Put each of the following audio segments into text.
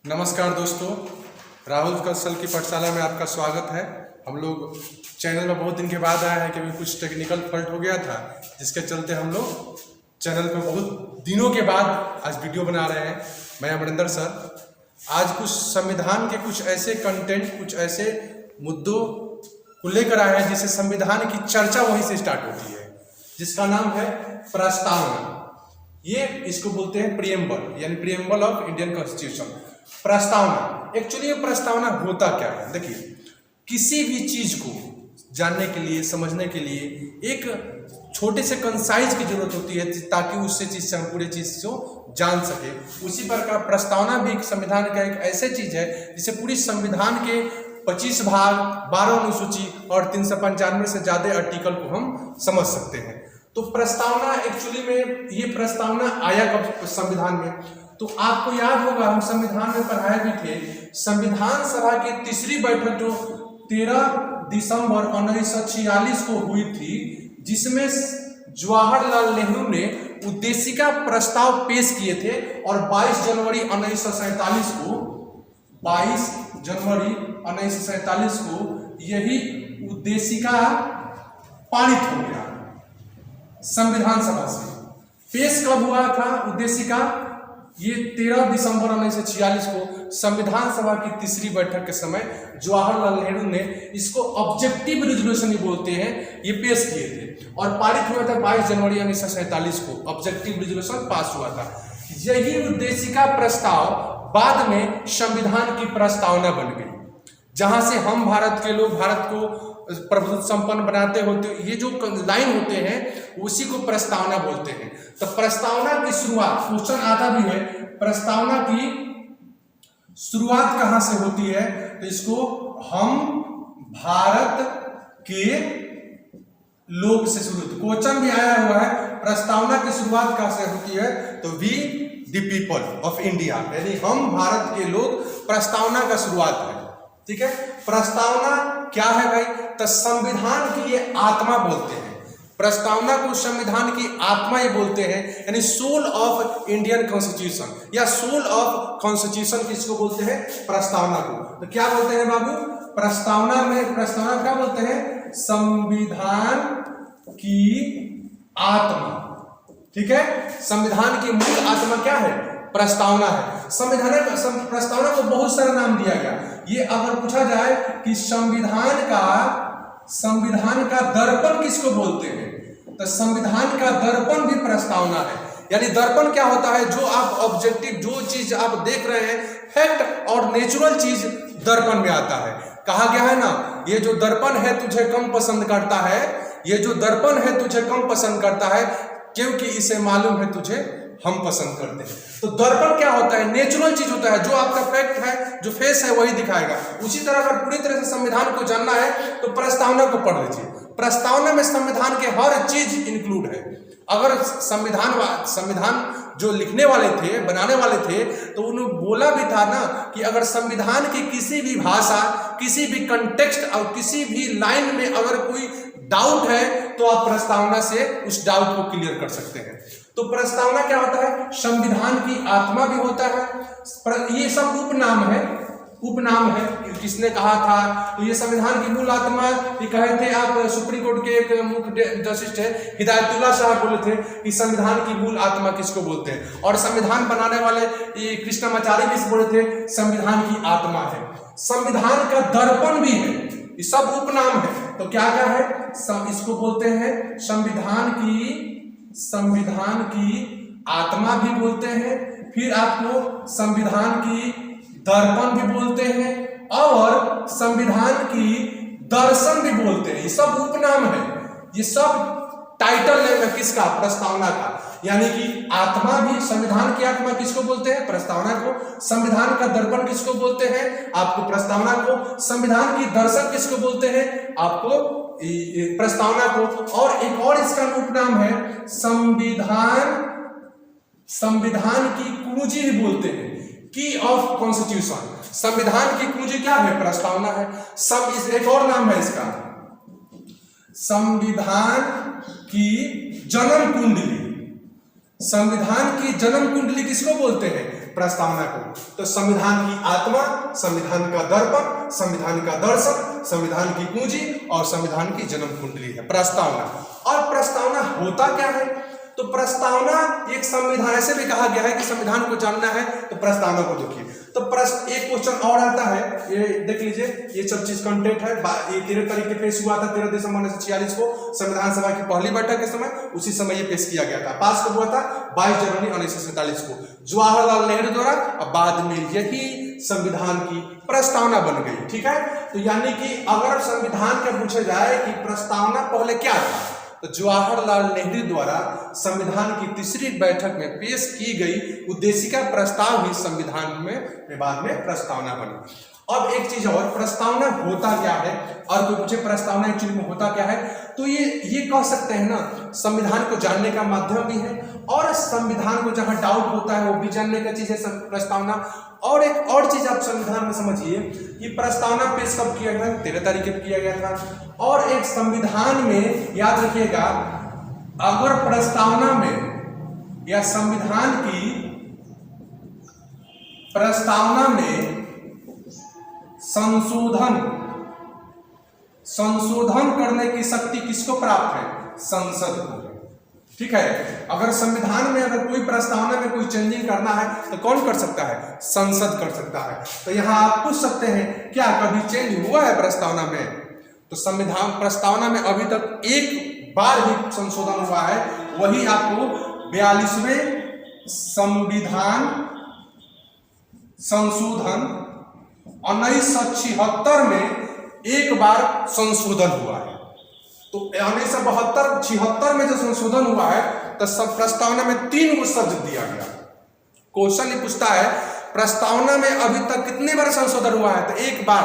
नमस्कार दोस्तों, राहुल कौशल की पाठशाला में आपका स्वागत है। हम लोग चैनल में बहुत दिन के बाद आए हैं क्योंकि कुछ टेक्निकल फॉल्ट हो गया था, जिसके चलते हम लोग चैनल पे बहुत दिनों के बाद आज वीडियो बना रहे हैं। मैं अमरिंदर सर आज कुछ संविधान के कुछ ऐसे कंटेंट, कुछ ऐसे मुद्दों को लेकर आए हैं जिससे संविधान की चर्चा वहीं से स्टार्ट होती है, जिसका नाम है प्रस्तावना। ये इसको बोलते हैं प्रीएम्बल, यानी प्रीएम्बल ऑफ इंडियन कॉन्स्टिट्यूशन। प्रस्तावना, एक्चुअली ये प्रस्तावना होता क्या है? देखिए, किसी भी चीज को जानने के लिए, समझने के लिए एक छोटे से कंसाइज की जरूरत होती है ताकि उससे चीज से हम पूरे चीज को जान सके। उसी प्रकार प्रस्तावना भी एक संविधान का एक ऐसे चीज है जिसे पूरी संविधान के 25 भाग, 12 अनुसूची और 395 से ज्यादा आर्टिकल को हम समझ सकते हैं। तो प्रस्तावना एक्चुअली में, ये प्रस्तावना आया कब संविधान में? तो आपको याद होगा, हम संविधान में पढ़ाए भी थे, संविधान सभा की तीसरी बैठक जो 13 दिसंबर 1946 को हुई थी, जिसमें जवाहरलाल नेहरू ने उद्देशिका प्रस्ताव पेश किए थे और 22 जनवरी 1947 को यही उद्देशिका पारित हो गया संविधान सभा से। पेश कब हुआ था उद्देशिका? ये 13 दिसंबर 1946 को संविधान सभा की तीसरी बैठक के समय जवाहरलाल नेहरू ने इसको ऑब्जेक्टिव रिजोल्यूशन बोलते हैं, ये पेश किए थे और पारित हुआ था 22 जनवरी 1947 को। ऑब्जेक्टिव रिजोल्यूशन पास हुआ था। यही उद्देशिका प्रस्ताव बाद में संविधान की प्रस्तावना बन गई, जहां से हम भारत के लोग भारत को प्रभुत्व संपन्न बनाते होते, ये जो लाइन होते हैं उसी को प्रस्तावना बोलते हैं। तो प्रस्तावना की शुरुआत, क्वेश्चन आता भी है, प्रस्तावना की शुरुआत कहां से होती है? तो इसको हम भारत के लोग से शुरू, क्वेश्चन भी आया हुआ है, प्रस्तावना की शुरुआत कहां से होती है? तो we the people of India, यानी हम भारत के लोग, प्रस्तावना का शुरुआत है। ठीक है, प्रस्तावना क्या है भाई? तो संविधान की ये आत्मा बोलते हैं। प्रस्तावना को संविधान की आत्मा ये बोलते हैं, यानी सोल ऑफ इंडियन कॉन्स्टिट्यूशन या सोल ऑफ कॉन्स्टिट्यूशन किसको बोलते हैं? प्रस्तावना को। तो क्या बोलते हैं बाबू? प्रस्तावना में, प्रस्तावना क्या बोलते हैं? संविधान की आत्मा। ठीक है, संविधान की मूल आत्मा क्या है? प्रस्तावना है। प्रस्तावना को बहुत सारा नाम दिया गया। ये अगर पूछा जाए कि संविधान का दर्पण किसको बोलते हैं, तो संविधान का दर्पण भी प्रस्तावना है। यानी दर्पण क्या होता है? जो आप ऑब्जेक्टिव, जो चीज आप देख रहे हैं, फैक्ट और नेचुरल चीज दर्पण में आता है। कहा गया है ना, ये जो दर्पण है तुझे कम पसंद करता है, ये जो दर्पण है तुझे कम पसंद करता है क्योंकि इसे मालूम है तुझे हम पसंद करते हैं। तो दर्पण क्या होता है? नेचुरल चीज होता है, जो आपका फैक्ट है, जो फेस है वही दिखाएगा। उसी तरह अगर पूरी तरह से संविधान को जानना है तो प्रस्तावना को पढ़ लीजिए। प्रस्तावना में संविधान के हर चीज इंक्लूड है। अगर संविधान जो लिखने वाले थे, बनाने वाले थे, तो उन्होंने बोला भी था ना कि अगर संविधान की किसी भी भाषा, किसी भी कंटेक्स्ट और किसी भी लाइन में अगर कोई डाउट है तो आप प्रस्तावना से उस डाउट को क्लियर कर सकते हैं। तो प्रस्तावना क्या होता है? संविधान की आत्मा भी होता है। ये सब उपनाम है। किसने कहा था? तो ये संविधान की मूल आत्मा, ये कहे थे आप, सुप्रीम कोर्ट के एक मुख्य जस्टिस थे हिदायतुल्लाह साहब, बोले थे कि संविधान की मूल आत्मा किसको बोलते हैं। और संविधान बनाने वाले ये कृष्णाचार्य भी बोले थे संविधान की आत्मा है। संविधान का दर्पण भी है। ये सब उपनाम है। तो क्या क्या है? इसको बोलते हैं संविधान की आत्मा भी बोलते हैं, फिर आपको संविधान की दर्पण भी बोलते हैं और संविधान की दर्शन भी बोलते हैं। ये सब उपनाम है। ये सब टाइटल नेम है किसका? प्रस्तावना का। यानी कि आत्मा भी, संविधान की आत्मा किसको बोलते हैं? प्रस्तावना को। संविधान का दर्पण किसको बोलते हैं? आपको प्रस्तावना को। संविधान की दर्शन किसको बोलते हैं? आपको प्रस्तावना को। और एक और इसका उपनाम है संविधान की कुंजी भी बोलते हैं, की ऑफ कॉन्स्टिट्यूशन। संविधान की कुंजी क्या है? प्रस्तावना है। एक और नाम है इसका, संविधान की जन्म कुंडली। संविधान की जन्म कुंडली किसको बोलते हैं? प्रस्तावना को। तो संविधान की आत्मा, संविधान का दर्पण, संविधान का दर्शन, संविधान की पूंजी और संविधान की जन्म कुंडली है प्रस्तावना। और प्रस्तावना होता क्या है? तो प्रस्तावना एक संविधान, ऐसे भी कहा गया है कि संविधान को जानना है तो प्रस्तावना को देखिए। तो एक क्वेश्चन और आता है, ये देख लीजिए, ये सब चीज कंटेंट है। ये 13 तारीख के पेश हुआ था, 13 दिसंबर 1946 को संविधान सभा की पहली बैठक के समय, उसी समय ये पेश किया गया था। पास कब हुआ था? 22 जनवरी 1947 को जवाहरलाल नेहरू द्वारा, और बाद में यही संविधान की प्रस्तावना बन गई। ठीक है, तो यानी कि अगर संविधान का पूछा जाए कि प्रस्तावना पहले क्या था, तो जवाहरलाल नेहरू द्वारा संविधान की तीसरी बैठक में पेश की गई उद्देशिका प्रस्ताव ही संविधान में बाद में प्रस्तावना बनी। अब एक चीज और, प्रस्तावना होता क्या है? और कोई पूछे प्रस्तावना एक्चुअली में होता क्या है, तो ये कह सकते हैं ना, संविधान को जानने का माध्यम भी है और संविधान को जहां डाउट होता है वो भी जानने का चीज है प्रस्तावना। और एक और चीज आप संविधान में समझिए कि प्रस्तावना पेश कब किया गया? 13 तारीख को किया गया था। और एक संविधान में याद रखिएगा, अगर प्रस्तावना में या संविधान की प्रस्तावना में संशोधन करने की शक्ति किसको प्राप्त है? संसद को। ठीक है, अगर संविधान में अगर कोई प्रस्तावना में कोई चेंजिंग करना है तो कौन कर सकता है? संसद कर सकता है। तो यहां आप पूछ सकते हैं क्या कभी चेंज हुआ है प्रस्तावना में? तो संविधान प्रस्तावना में अभी तक एक बार ही संशोधन हुआ है, वही आपको 42वें संविधान संशोधन 1976 में एक बार संशोधन हुआ है। तो 1972-76 में जो संशोधन हुआ है तो सब प्रस्तावना में 3 गो शब्द दिया गया। क्वेश्चन ये पूछता है प्रस्तावना में अभी तक कितने बार संशोधन हुआ है? तो एक बार,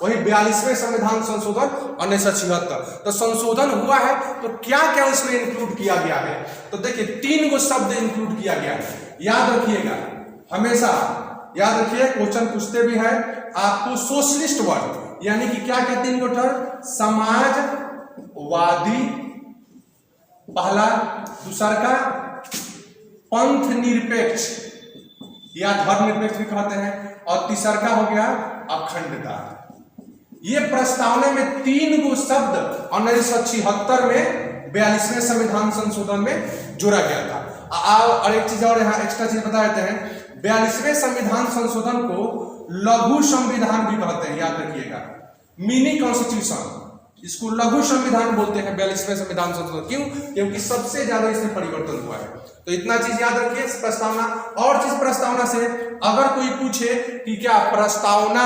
वही 42वें संविधान संशोधन 1976। तो संशोधन हुआ है तो क्या क्या उसमें इंक्लूड किया गया है? तो देखिए 3 गो शब्द इंक्लूड किया गया है। याद रखिएगा, हमेशा याद रखिए, क्वेश्चन पूछते भी है आपको सोशलिस्ट वर्ड, यानी कि क्या क्या 3 गो टर्म? समाजवादी पहला, दूसरा का पंथ निरपेक्ष या धर्मनिरपेक्ष भी कहते हैं, और तीसरा का हो गया अखंडता। ये प्रस्तावना में 3 गो शब्द 1976 में 42वें संविधान संशोधन में जोड़ा गया था। और एक चीज और यहाँ एक्स्ट्रा चीज बता देते हैं, 42वें संविधान संशोधन को लघु संविधान भी कहते हैं, याद रखिएगा, मिनी कॉन्स्टिट्यूशन, इसको लघु संविधान बोलते हैं 42वें संविधान संशोधन। क्यों? क्योंकि सबसे ज्यादा इसमें परिवर्तन हुआ है। तो इतना चीज याद रखिए प्रस्तावना। और चीज प्रस्तावना से अगर कोई पूछे कि क्या प्रस्तावना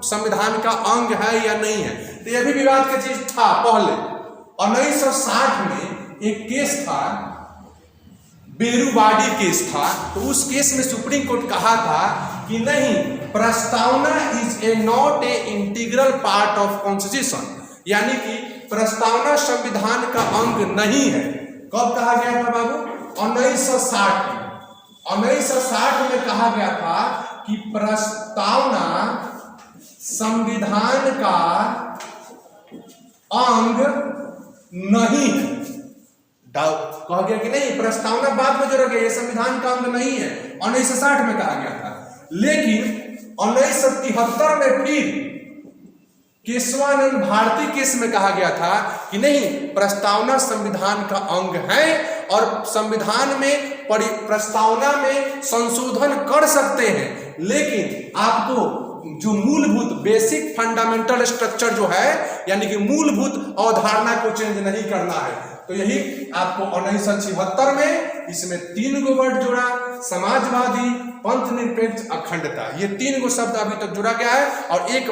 संविधान का अंग है या नहीं है, तो यह भी विवाद की चीज था। पहले 1960 में एक केस था, बेरुवाड़ी केस था, तो उस केस में सुप्रीम कोर्ट कहा था कि नहीं, प्रस्तावना is a not a integral part of constitution, यानी कि प्रस्तावना संविधान का अंग नहीं है। कब कहा गया था बाबू? 1960 में। 1960 में कहा गया था कि प्रस्तावना संविधान का अंग नहीं है। कहा गया कि नहीं, प्रस्तावना बाद में जोड़ा गया, ये संविधान का अंग नहीं है, 1960 में कहा गया था। लेकिन 1973 में फिर केशवानंद भारती केस में कहा गया था कि नहीं, प्रस्तावना संविधान का अंग है और संविधान में प्रस्तावना में संशोधन कर सकते हैं, लेकिन आपको जो मूलभूत बेसिक फंडामेंटल स्ट्रक्चर जो है, यानी कि मूलभूत अवधारणा को चेंज नहीं करना है। तो यही आपको 1976 में इसमें 3 गो वर्ड जोड़ा, समाजवादी, पंथ निरपेक्ष, अखंडता, ये 3 गो शब्द अभी तक जुड़ा गया है। और एक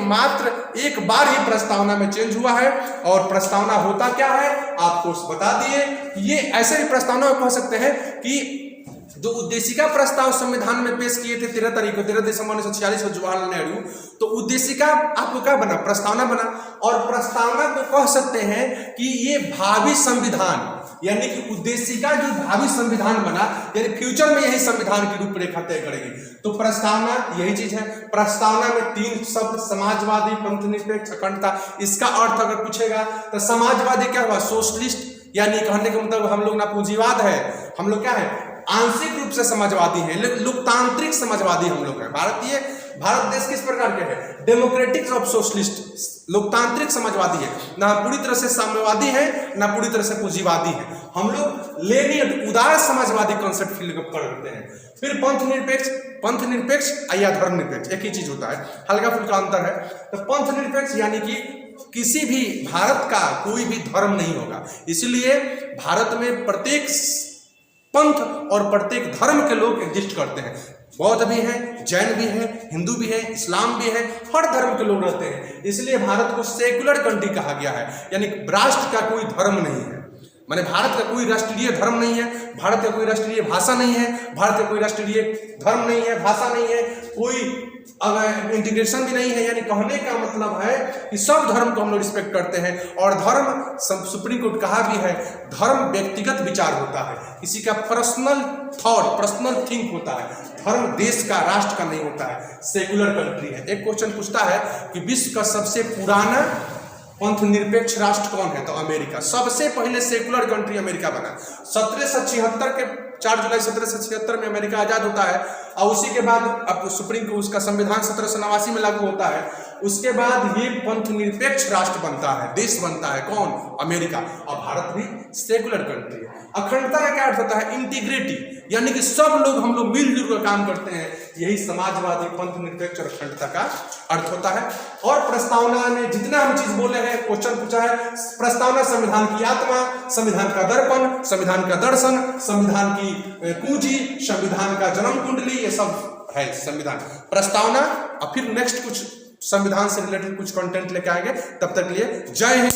बार ही प्रस्तावना में चेंज हुआ है। और प्रस्तावना होता क्या है आपको बता दिए। ये ऐसे भी प्रस्तावना कह सकते हैं कि जो उद्देशिका प्रस्ताव संविधान में पेश किए थे 13 दिसंबर 1946 को जवाहरलाल नेहरू, तो उद्देशिका आपको क्या बना? प्रस्तावना बना। और प्रस्तावना को कह सकते हैं कि ये भावी संविधान, यानी कि उद्देशिका जो भावी संविधान बना, यानी फ्यूचर में यही संविधान की रूपरेखा तय करेगी। तो प्रस्तावना यही चीज है। प्रस्तावना में 3 शब्द, समाजवादी, पंथ निरपेक्ष, अखंडता। इसका अर्थ अगर पूछेगा तो समाजवादी क्या हुआ? सोशलिस्ट, यानी कहने का मतलब हम लोग ना पूंजीवाद है, हम लोग क्या है? आंशिक रूप से समाजवादी हैं, लोकतांत्रिक समाजवादी हम लोग हैं। भारत देश किस प्रकार के है? डेमोक्रेटिक ऑफ सोशलिस्ट, लोकतांत्रिक समाजवादी है, ना पूरी तरह से साम्यवादी है ना पूरी तरह से पूंजीवादी है। हम लोग लेनियन उदार समाजवादी कॉन्सेप्ट फील करते हैं। फिर पंथ निरपेक्ष या धर्म निरपेक्ष एक ही चीज होता है, हल्का फुल्का अंतर है। तो पंथ निरपेक्ष यानी कि किसी भी भारत का कोई भी धर्म नहीं होगा, इसलिए भारत में प्रत्येक पंथ और प्रत्येक धर्म के लोग एग्जिस्ट करते हैं। बौद्ध भी हैं, जैन भी हैं, हिंदू भी हैं, इस्लाम भी है, हर धर्म के लोग रहते हैं। इसलिए भारत को सेकुलर कंट्री कहा गया है, यानी राष्ट्र का कोई धर्म नहीं है। माने भारत का कोई राष्ट्रीय धर्म नहीं है, भारत का कोई राष्ट्रीय भाषा नहीं है, भारत का कोई राष्ट्रीय धर्म नहीं है, भाषा नहीं है, कोई इंटीग्रेशन भी नहीं है। यानी कहने का मतलब है कि सब धर्म को हम लोग रिस्पेक्ट करते हैं। और धर्म, सुप्रीम कोर्ट कहा भी है, धर्म व्यक्तिगत विचार होता है, किसी का पर्सनल थॉट, पर्सनल थिंक होता है। धर्म देश का, राष्ट्र का नहीं होता है, सेकुलर कंट्री है। एक क्वेश्चन पूछता है कि विश्व का सबसे पुराना पंथ निरपेक्ष राष्ट्र कौन है? तो अमेरिका। सबसे पहले सेकुलर कंट्री अमेरिका बना। 1776 के 4 जुलाई 1776 में अमेरिका आजाद होता है, और उसी के बाद अब सुप्रीम कोर्ट उसका संविधान 1789 में लागू होता है। उसके बाद ये पंथ निरपेक्ष राष्ट्र बनता है, देश बनता है। कौन? अमेरिका। और भारत भी सेकुलर कंट्री है। अखंडता का क्या अर्थ होता है? इंटीग्रिटी, यानी कि सब लोग, हम लोग मिलजुल कर काम करते हैं। यही समाजवादी, पंथ निरपेक्ष और अखंडता का अर्थ होता है। और प्रस्तावना ने जितना हम चीज बोले हैं, क्वेश्चन पूछा है, प्रस्तावना संविधान की आत्मा, संविधान का दर्पण, संविधान का दर्शन, संविधान की कुंजी, संविधान का जन्म कुंडली, ये सब है संविधान। प्रस्तावना, और फिर नेक्स्ट कुछ संविधान से रिलेटेड कुछ कंटेंट लेके आएंगे। तब तक के लिए जय हिंद।